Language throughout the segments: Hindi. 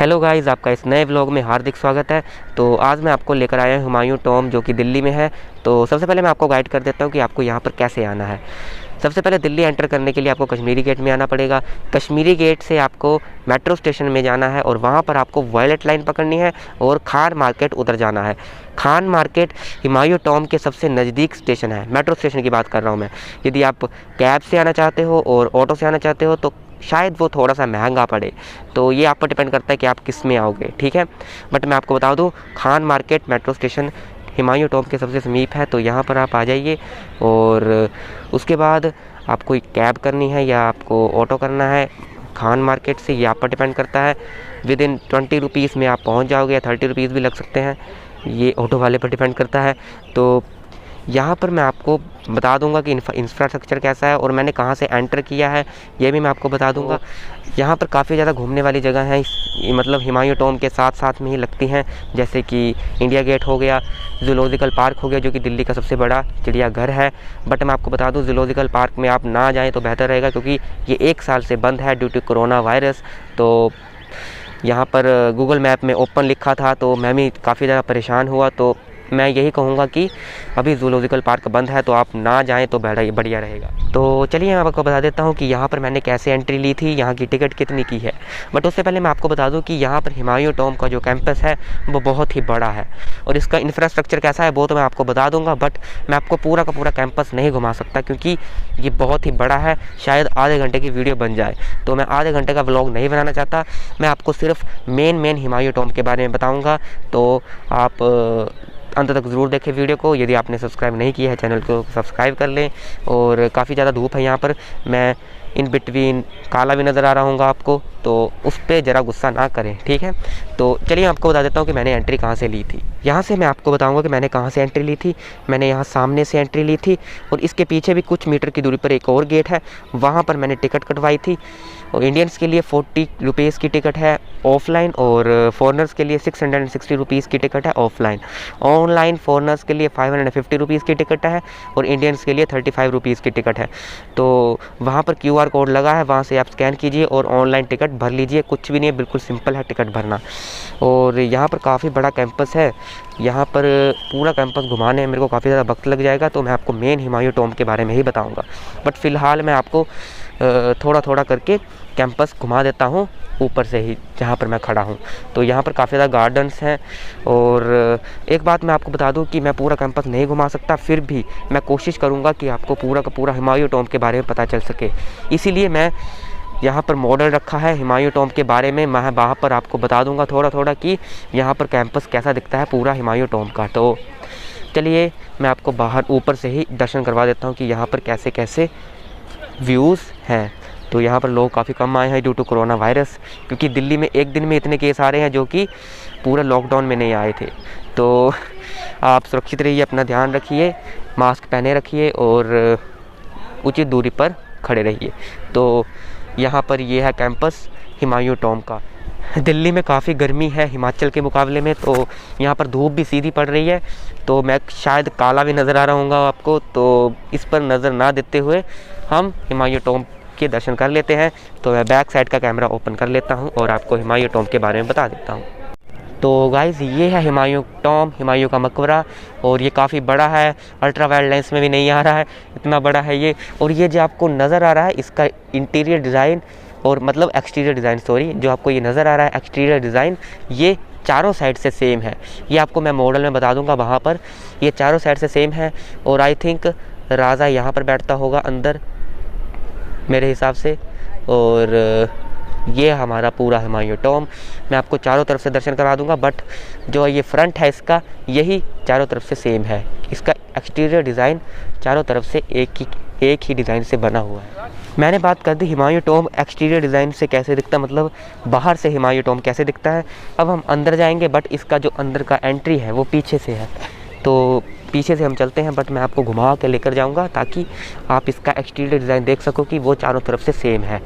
हेलो गाइस, आपका इस नए व्लॉग में हार्दिक स्वागत है। तो आज मैं आपको लेकर आया हूँ हुमायूं टॉम, जो कि दिल्ली में है। तो सबसे पहले मैं आपको गाइड कर देता हूँ कि आपको यहाँ पर कैसे आना है। सबसे पहले दिल्ली एंटर करने के लिए आपको कश्मीरी गेट में आना पड़ेगा। कश्मीरी गेट से आपको मेट्रो स्टेशन में जाना है और वहाँ पर आपको वॉयलेट लाइन पकड़नी है और खान मार्केट उतर जाना है। खान मार्केट हुमायूं टॉम के सबसे नज़दीक स्टेशन है, मेट्रो स्टेशन की बात कर रहा हूँ मैं। यदि आप कैब से आना चाहते हो और ऑटो से आना चाहते हो तो शायद वो थोड़ा सा महंगा पड़े, तो ये आप पर डिपेंड करता है कि आप किस में आओगे, ठीक है। बट मैं आपको बता दूं, Khan market metro station Humayun Tom के सबसे समीप है, तो यहाँ पर आप आ जाइए। और उसके बाद आपको एक कैब करनी है या आपको ऑटो करना है खान मार्केट से, ये आप पर डिपेंड करता है। विद इन 20 रुपीज़ में आप पहुँच जाओगे या 30 रुपीज़ भी लग सकते हैं, ये ऑटो वाले पर डिपेंड करता है। तो यहाँ पर मैं आपको बता दूंगा कि इंफ्रास्ट्रक्चर कैसा है और मैंने कहाँ से एंटर किया है, ये भी मैं आपको बता दूंगा। यहाँ पर काफ़ी ज़्यादा घूमने वाली जगह है, मतलब हुमायूं टॉम के साथ साथ में ही लगती हैं, जैसे कि इंडिया गेट हो गया, जूलॉजिकल पार्क हो गया, जो कि दिल्ली का सबसे बड़ा चिड़ियाघर है। बट मैं आपको बता दूँ, जूलॉजिकल पार्क में आप ना जाएँ तो बेहतर रहेगा, क्योंकि ये 1 साल से बंद है ड्यू टू कोरोना वायरस। तो यहाँ पर गूगल मैप में ओपन लिखा था, तो मैं भी काफ़ी ज़्यादा परेशान हुआ। तो मैं यही कहूँगा कि अभी जूलॉजिकल पार्क बंद है, तो आप ना जाएं तो बढ़िया रहेगा। तो चलिए मैं आपको बता देता हूँ कि यहाँ पर मैंने कैसे एंट्री ली थी, यहाँ की टिकट कितनी की है। बट उससे पहले मैं आपको बता दूँ कि यहाँ पर हुमायूं टॉम का जो कैंपस है वो बहुत ही बड़ा है और इसका इंफ्रास्ट्रक्चर कैसा है वो तो मैं आपको बता दूँगा। बट मैं आपको पूरा का पूरा कैंपस नहीं घुमा सकता, क्योंकि ये बहुत ही बड़ा है। शायद आधे घंटे की वीडियो बन जाए, तो मैं आधे घंटे का व्लॉग नहीं बनाना चाहता। मैं आपको सिर्फ मेन हुमायूं टॉम के बारे में बताऊँगा। तो आप अंत तक ज़रूर देखें वीडियो को। यदि आपने सब्सक्राइब नहीं किया है चैनल को सब्सक्राइब कर लें। और काफ़ी ज़्यादा धूप है यहाँ पर, मैं इन बिटवीन काला भी नज़र आ रहा हूँ आपको, तो उस पर ज़रा गुस्सा ना करें, ठीक है। तो चलिए आपको बता देता हूँ कि मैंने एंट्री कहाँ से ली थी। यहाँ से मैं आपको बताऊँगा कि मैंने कहाँ से एंट्री ली थी। मैंने यहाँ सामने से एंट्री ली थी और इसके पीछे भी कुछ मीटर की दूरी पर एक और गेट है, वहाँ पर मैंने टिकट कटवाई थी। और इंडियंस के लिए 40 रुपीज़ की टिकट है ऑफलाइन, और फॉरनर्स के लिए 660 रुपीज़ की टिकट है ऑफलाइन। ऑनलाइन फॉरनर्स के लिए 550 रुपीज़ की टिकट है और इंडियंस के लिए 35 रुपीज़ की टिकट है। तो वहाँ पर QR कोड लगा है, वहाँ से आप स्कैन कीजिए और ऑनलाइन टिकट भर लीजिए। कुछ भी नहीं है, बिल्कुल सिंपल है टिकट भरना। और यहाँ पर काफ़ी बड़ा कैंपस है, यहाँ पर पूरा कैंपस घुमाने में मेरे को काफ़ी ज़्यादा वक्त लग जाएगा, तो मैं आपको मेन हुमायूं टॉम के बारे में ही बताऊँगा। बट फ़िलहाल मैं आपको थोड़ा थोड़ा करके कैंपस घुमा देता हूँ ऊपर से ही, जहाँ पर मैं खड़ा हूँ। तो यहाँ पर काफ़ी ज़्यादा गार्डन्स हैं। और एक बात मैं आपको बता दूँ कि मैं पूरा कैंपस नहीं घुमा सकता, फिर भी मैं कोशिश करूँगा कि आपको पूरा का पूरा हुमायूं टॉम के बारे में पता चल सके। इसीलिए मैं यहाँ पर मॉडल रखा है हुमायूं टॉम के बारे में। मैं वहाँ पर आपको बता दूँगा थोड़ा थोड़ा कि यहाँ पर कैंपस कैसा दिखता है पूरा हुमायूं टॉम का। तो चलिए मैं आपको बाहर ऊपर से ही दर्शन करवा देता हूँ कि यहाँ पर कैसे कैसे व्यूज़ हैं। तो यहाँ पर लोग काफ़ी कम आए हैं ड्यू टू कोरोना वायरस, क्योंकि दिल्ली में एक दिन में इतने केस आ रहे हैं जो कि पूरा लॉकडाउन में नहीं आए थे। तो आप सुरक्षित रहिए, अपना ध्यान रखिए, मास्क पहने रखिए और उचित दूरी पर खड़े रहिए। तो यहाँ पर ये है कैंपस हुमायूं टॉम का। दिल्ली में काफ़ी गर्मी है हिमाचल के मुकाबले में, तो यहाँ पर धूप भी सीधी पड़ रही है, तो मैं शायद काला भी नज़र आ रहा हूँ आपको। तो इस पर नज़र ना देते हुए हम हुमायूं टॉम के दर्शन कर लेते हैं। तो मैं बैक साइड का कैमरा ओपन कर लेता हूँ और आपको हुमायूं टॉम के बारे में बता देता हूँ। तो गाइज़ ये है हुमायूं टॉम, हुमायूं का मकबरा, और ये काफ़ी बड़ा है, अल्ट्रा वाइड लेंस में भी नहीं आ रहा है, इतना बड़ा है ये। और ये जो आपको नज़र आ रहा है इसका इंटीरियर डिज़ाइन, और मतलब एक्सटीरियर डिज़ाइन, सॉरी, जो आपको ये नज़र आ रहा है एक्सटीरियर डिज़ाइन, ये चारों साइड से सेम है। ये आपको मैं मॉडल में बता दूंगा, वहाँ पर ये चारों साइड से सेम है। और आई थिंक राजा यहाँ पर बैठता होगा अंदर मेरे हिसाब से। और ये हमारा पूरा हुमायूं टॉम। मैं आपको चारों तरफ से दर्शन करा दूंगा, बट जो ये फ्रंट है इसका, यही चारों तरफ से सेम है। इसका एक्सटीरियर डिज़ाइन चारों तरफ से एक ही डिज़ाइन से बना हुआ है। मैंने बात कर दी हुमायूं टॉम एक्सटीरियर डिज़ाइन से कैसे दिखता है, मतलब बाहर से हुमायूं टॉम कैसे दिखता है। अब हम अंदर जाएंगे, बट इसका जो अंदर का एंट्री है वो पीछे से है, तो पीछे से हम चलते हैं। बट मैं आपको घुमा के लेकर जाऊंगा ताकि आप इसका एक्सटीरियर डिज़ाइन देख सको कि वो चारों तरफ से सेम है।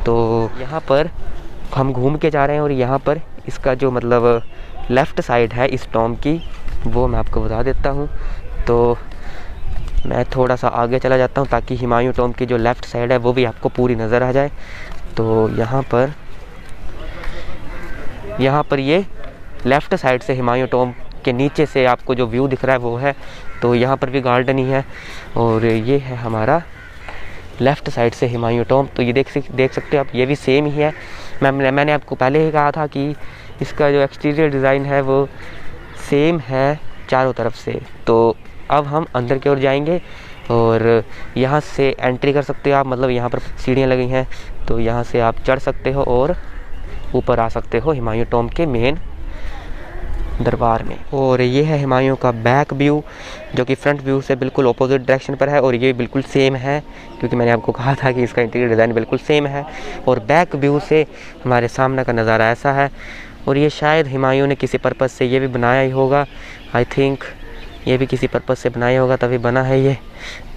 तो यहाँ पर हम घूम के जा रहे हैं और यहाँ पर इसका जो मतलब लेफ़्ट साइड है इस टॉम की, वो मैं आपको बता देता हूँ। तो मैं थोड़ा सा आगे चला जाता हूँ ताकि हुमायूं टॉम की जो लेफ़्ट साइड है वो भी आपको पूरी नज़र आ जाए। तो यहाँ पर यहाँ पर ये लेफ़्ट साइड से हुमायूं टॉम के नीचे से आपको जो व्यू दिख रहा है वो है। तो यहाँ पर भी गार्डन ही है और ये है हमारा लेफ़्ट साइड से हुमायूं टॉम। तो ये देख सकते हो आप, ये भी सेम ही है। मैंने आपको पहले ही कहा था कि इसका जो एक्सटीरियर डिज़ाइन है वो सेम है चारों तरफ से। तो अब हम अंदर की ओर जाएंगे और यहाँ से एंट्री कर सकते हो आप, मतलब यहाँ पर सीढ़ियाँ लगी हैं तो यहाँ से आप चढ़ सकते हो और ऊपर आ सकते हो हुमायूं टॉम के मेन दरबार में। और ये है हुमायूं का बैक व्यू जो कि फ्रंट व्यू से बिल्कुल ऑपोजिट डायरेक्शन पर है और ये बिल्कुल सेम है क्योंकि मैंने आपको कहा था कि इसका इंटीरियर डिज़ाइन बिल्कुल सेम है। और बैक व्यू से हमारे सामने का नज़ारा ऐसा है। और ये शायद हुमायूं ने किसी पर्पज़ से ये भी बनाया ही होगा, आई थिंक ये भी किसी पर्पज़ से बनाया होगा तभी बना है ये।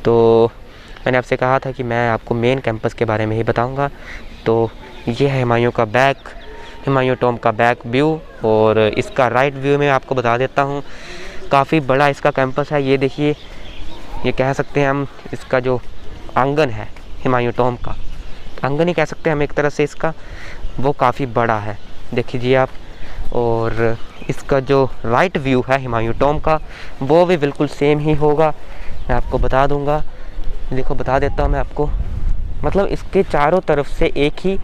तो मैंने आपसे कहा था कि मैं आपको मेन कैंपस के बारे में ही बताऊँगा। तो ये है हुमायूं टॉम का बैक व्यू और इसका राइट व्यू में आपको बता देता हूँ। काफ़ी बड़ा इसका कैंपस है, ये देखिए, ये कह सकते हैं हम इसका जो आंगन है हुमायूं टॉम का, आंगन ही कह सकते हैं हम एक तरह से इसका, वो काफ़ी बड़ा है, देख लीजिए आप। और इसका जो राइट व्यू है हुमायूं टॉम का वो भी बिल्कुल सेम ही होगा, मैं आपको बता दूंगा। देखो बता देता हूँ मैं आपको, मतलब इसके चारों तरफ से एक ही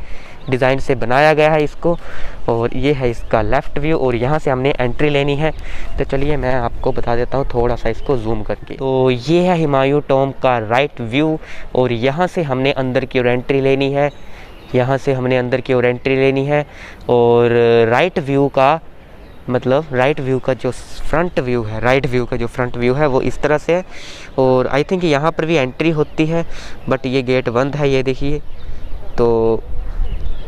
डिज़ाइन से बनाया गया है इसको। और ये है इसका लेफ़्ट व्यू और यहाँ से हमने एंट्री लेनी है। तो चलिए मैं आपको बता देता हूँ थोड़ा सा इसको जूम करके। तो ये है हुमायूं टॉम का राइट व्यू और यहाँ से हमने अंदर की ओर एंट्री लेनी है, यहाँ से हमने अंदर की ओर एंट्री लेनी है। और राइट व्यू का मतलब राइट व्यू का जो फ्रंट व्यू है, राइट व्यू का जो फ्रंट व्यू है वो इस तरह से है। और आई थिंक यहाँ पर भी एंट्री होती है बट ये गेट बंद है, ये देखिए। तो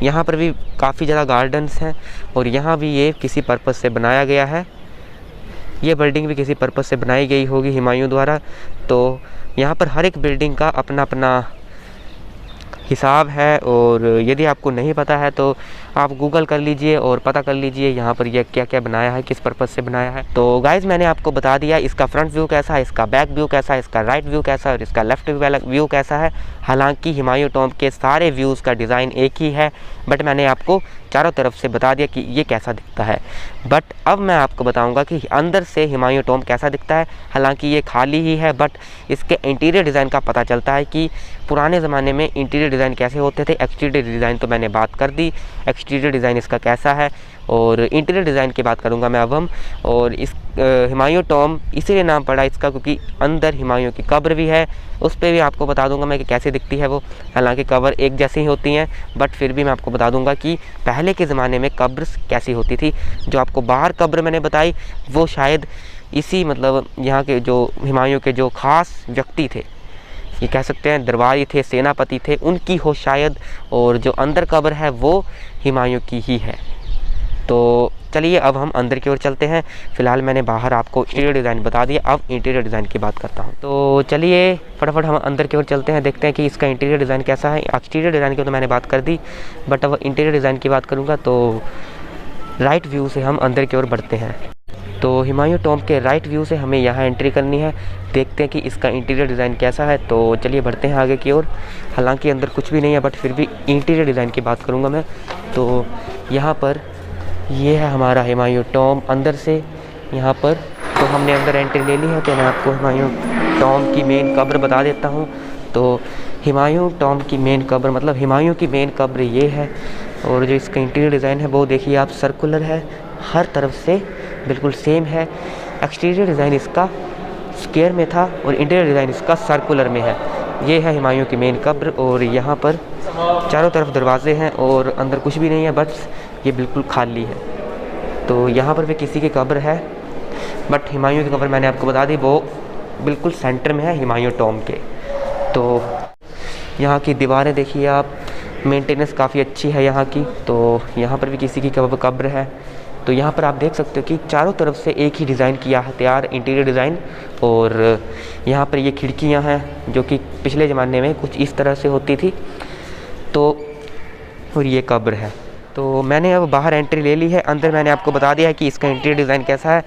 यहाँ पर भी काफ़ी ज़्यादा गार्डन्स हैं और यहाँ भी ये किसी पर्पज़ से बनाया गया है, ये बिल्डिंग भी किसी पर्पज़ से बनाई गई होगी हुमायूं द्वारा। तो यहाँ पर हर एक बिल्डिंग का अपना अपना हिसाब है और यदि आपको नहीं पता है तो आप गूगल कर लीजिए और पता कर लीजिए यहाँ पर यह क्या क्या बनाया है, किस पर्पज़ से बनाया है। तो गाइज़ मैंने आपको बता दिया इसका फ्रंट व्यू कैसा है, इसका बैक व्यू कैसा है, इसका राइट व्यू कैसा है और इसका लेफ्ट व्यू कैसा है। हालांकि हुमायूं टॉम के सारे व्यूज़ का डिज़ाइन एक ही है बट मैंने आपको चारों तरफ से बता दिया कि ये कैसा दिखता है। बट अब मैं आपको बताऊंगा कि अंदर से हुमायूं टॉम कैसा दिखता है। हालांकि ये खाली ही है बट इसके इंटीरियर डिज़ाइन का पता चलता है कि पुराने ज़माने में इंटीरियर डिज़ाइन कैसे होते थे। एक्सटीरियर डिज़ाइन तो मैंने बात कर दी, एक्सटीरियर डिज़ाइन इसका कैसा है। और इंटीरियर डिज़ाइन की बात करूंगा मैं अब हम। और इस हुमायूं टॉम इसीलिए नाम पड़ा इसका क्योंकि अंदर हुमायूं की कब्र भी है, उस पर भी आपको बता दूंगा मैं कि कैसे दिखती है वो। हालांकि कब्र एक जैसी ही होती हैं बट फिर भी मैं आपको बता दूंगा कि पहले के ज़माने में कब्र कैसी होती थी। जो आपको बाहर कब्र मैंने बताई वो शायद इसी मतलब यहाँ के जो हुमायूं के जो ख़ास व्यक्ति थे, ये कह सकते हैं दरबारी थे, सेनापति थे, उनकी हो शायद। और जो अंदर कब्र है वो हुमायूं की ही है। तो चलिए अब हम अंदर की ओर चलते हैं। फ़िलहाल मैंने बाहर आपको एक्सटीरियर डिज़ाइन बता दिया, अब इंटीरियर डिज़ाइन की बात करता हूँ। तो चलिए फटाफट हम अंदर की ओर चलते हैं, देखते हैं कि इसका इंटीरियर डिज़ाइन कैसा है। एक्सटीरियर डिज़ाइन की तो मैंने बात कर दी बट अब इंटीरियर डिज़ाइन की बात करूँगा। तो राइट व्यू से हम अंदर की ओर बढ़ते हैं। तो हुमायूं टॉम के राइट व्यू से हमें यहाँ एंट्री करनी है, देखते हैं कि इसका इंटीरियर डिज़ाइन कैसा है। तो चलिए बढ़ते हैं आगे की ओर। हालांकि अंदर कुछ भी नहीं है बट फिर भी इंटीरियर डिज़ाइन की बात करूँगा मैं। तो यहाँ पर ये है हमारा हुमायूं टॉम अंदर से, यहाँ पर तो हमने अंदर एंट्री ले ली है। तो मैं आपको हुमायूं टॉम की मेन कब्र बता देता हूँ। तो हुमायूं टॉम की मेन कब्र मतलब हुमायूं की मेन कब्र ये है। और जो इसका इंटीरियर डिज़ाइन है वो देखिए आप, सर्कुलर है, हर तरफ से बिल्कुल सेम है। एक्सटीरियर डिज़ाइन इसका स्क्वायर में था और इंटीरियर डिज़ाइन इसका सर्कुलर में है। ये है हुमायूं की मेन कब्र और यहाँ पर चारों तरफ दरवाजे हैं और अंदर कुछ भी नहीं है बट ये बिल्कुल खाली है। तो यहाँ पर भी किसी की कब्र है बट हुमायूं की कब्र मैंने आपको बता दी वो बिल्कुल सेंटर में है हुमायूं टॉम के। तो यहाँ की दीवारें देखिए आप, मेंटेनेंस काफ़ी अच्छी है यहाँ की। तो यहाँ पर भी किसी की कब्र है। तो यहाँ पर आप देख सकते हो कि चारों तरफ से एक ही डिज़ाइन किया है तैयार, इंटीरियर डिज़ाइन। और यहाँ पर ये खिड़कियाँ हैं जो कि पिछले ज़माने में कुछ इस तरह से होती थी। तो और ये कब्र है। तो मैंने अब बाहर एंट्री ले ली है, अंदर मैंने आपको बता दिया है कि इसका इंटीरियर डिज़ाइन कैसा है।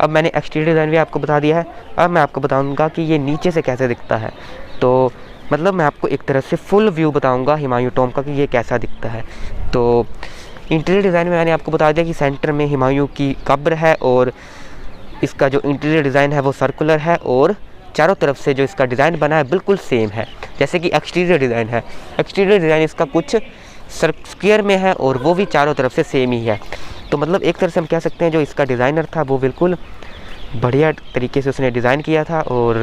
अब मैंने एक्सटीरियर डिज़ाइन भी आपको बता दिया है। अब मैं आपको बताऊंगा कि ये नीचे से कैसे दिखता है। तो मतलब मैं आपको एक तरह से फुल व्यू बताऊंगा हुमायूं टॉम का कि ये कैसा दिखता है। तो इंटीरियर डिज़ाइन में मैंने आपको बता दिया कि सेंटर में हुमायूं की कब्र है और इसका जो इंटीरियर डिज़ाइन है वो सर्कुलर है और चारों तरफ से जो इसका डिज़ाइन बना है बिल्कुल सेम है जैसे कि एक्सटीरियर डिज़ाइन है। एक्सटीरियर डिज़ाइन इसका कुछ स्क्वायर में है और वो भी चारों तरफ से सेम ही है। तो मतलब एक तरह से हम कह सकते हैं जो इसका डिज़ाइनर था वो बिल्कुल बढ़िया तरीके से उसने डिज़ाइन किया था और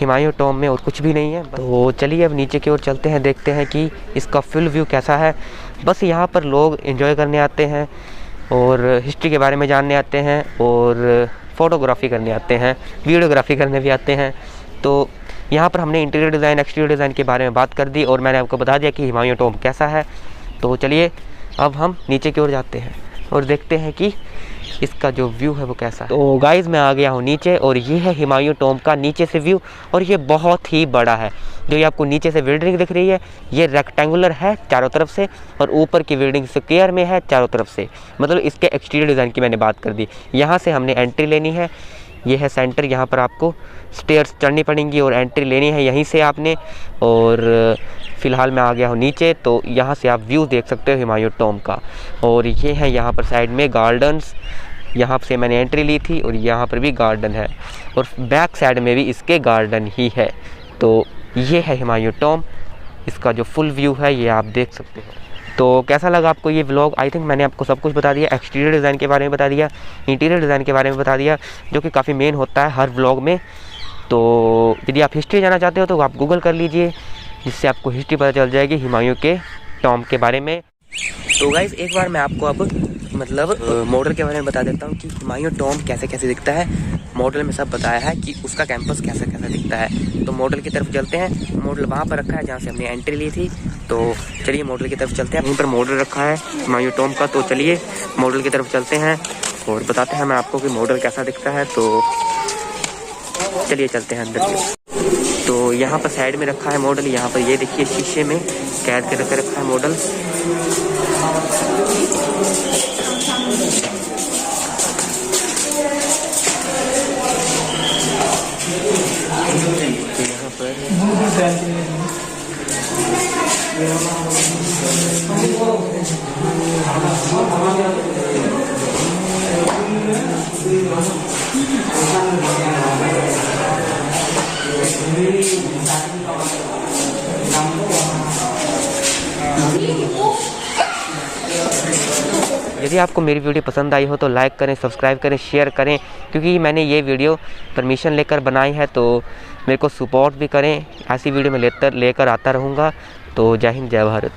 हुमायूं टॉम में और कुछ भी नहीं है। तो चलिए अब नीचे की ओर चलते हैं, देखते हैं कि इसका फुल व्यू कैसा है। बस यहाँ पर लोग एंजॉय करने आते हैं और हिस्ट्री के बारे में जानने आते हैं और फ़ोटोग्राफी करने आते हैं, वीडियोग्राफी करने भी आते हैं। तो यहाँ पर हमने इंटीरियर डिज़ाइन एक्सटीरियर डिज़ाइन के बारे में बात कर दी और मैंने आपको बता दिया कि हुमायूं टॉम कैसा है। तो चलिए अब हम नीचे की ओर जाते हैं और देखते हैं कि इसका जो व्यू है वो कैसा है। तो गाइज़ मैं आ गया हूँ नीचे और ये है हुमायूं टॉम का नीचे से व्यू और ये बहुत ही बड़ा है। जो ये आपको नीचे से बिल्डिंग दिख रही है ये रेक्टेंगुलर है चारों तरफ से और ऊपर की बिल्डिंग स्क्वायर में है चारों तरफ से। मतलब इसके एक्सटीरियर डिज़ाइन की मैंने बात कर दी। यहाँ से हमने एंट्री लेनी है, ये है सेंटर, यहाँ पर आपको स्टेयर्स चढ़नी पड़ेंगी और एंट्री लेनी है यहीं से आपने। और फ़िलहाल मैं आ गया हूँ नीचे, तो यहाँ से आप व्यू देख सकते हो हुमायूं टॉम का। और ये है यहाँ पर साइड में गार्डन्स, यहाँ से मैंने एंट्री ली थी और यहाँ पर भी गार्डन है और बैक साइड में भी इसके गार्डन ही है। तो ये है हुमायूं टॉम, इसका जो फुल व्यू है ये आप देख सकते हो। तो कैसा लगा आपको ये व्लॉग? आई थिंक मैंने आपको सब कुछ बता दिया, एक्सटीरियर डिज़ाइन के बारे में बता दिया, इंटीरियर डिज़ाइन के बारे में बता दिया, जो कि काफ़ी मेन होता है हर व्लॉग में। तो यदि आप हिस्ट्री जानना चाहते हो तो आप गूगल कर लीजिए, जिससे आपको हिस्ट्री पता चल जाएगी हुमायूं के टॉम के बारे में। तो गाइज़ एक बार मैं आपको अब मॉडल के बारे में बता देता हूँ कि हुमायूं टॉम कैसे कैसे दिखता है। मॉडल में सब बताया है कि उसका कैंपस कैसा कैसा दिखता है। तो मॉडल की तरफ चलते हैं। मॉडल वहाँ पर रखा है जहाँ से हमने एंट्री ली थी। तो चलिए मॉडल की तरफ चलते हैं। वहीं पर मॉडल रखा है हुमायूं टॉम का। तो चलिए मॉडल की तरफ चलते हैं और बताते हैं मैं आपको कि मॉडल कैसा दिखता है। तो चलिए चलते हैं अंदर की। तो यहाँ पर साइड में रखा है मॉडल, यहाँ पर ये देखिए शीशे में कैद करके रखा है मॉडल। यहाँ पर यदि आपको मेरी वीडियो पसंद आई हो तो लाइक करें, सब्सक्राइब करें, शेयर करें, क्योंकि मैंने ये वीडियो परमिशन लेकर बनाई है। तो मेरे को सपोर्ट भी करें, ऐसी वीडियो मैं लेकर आता रहूँगा। तो जय हिंद, जय भारत।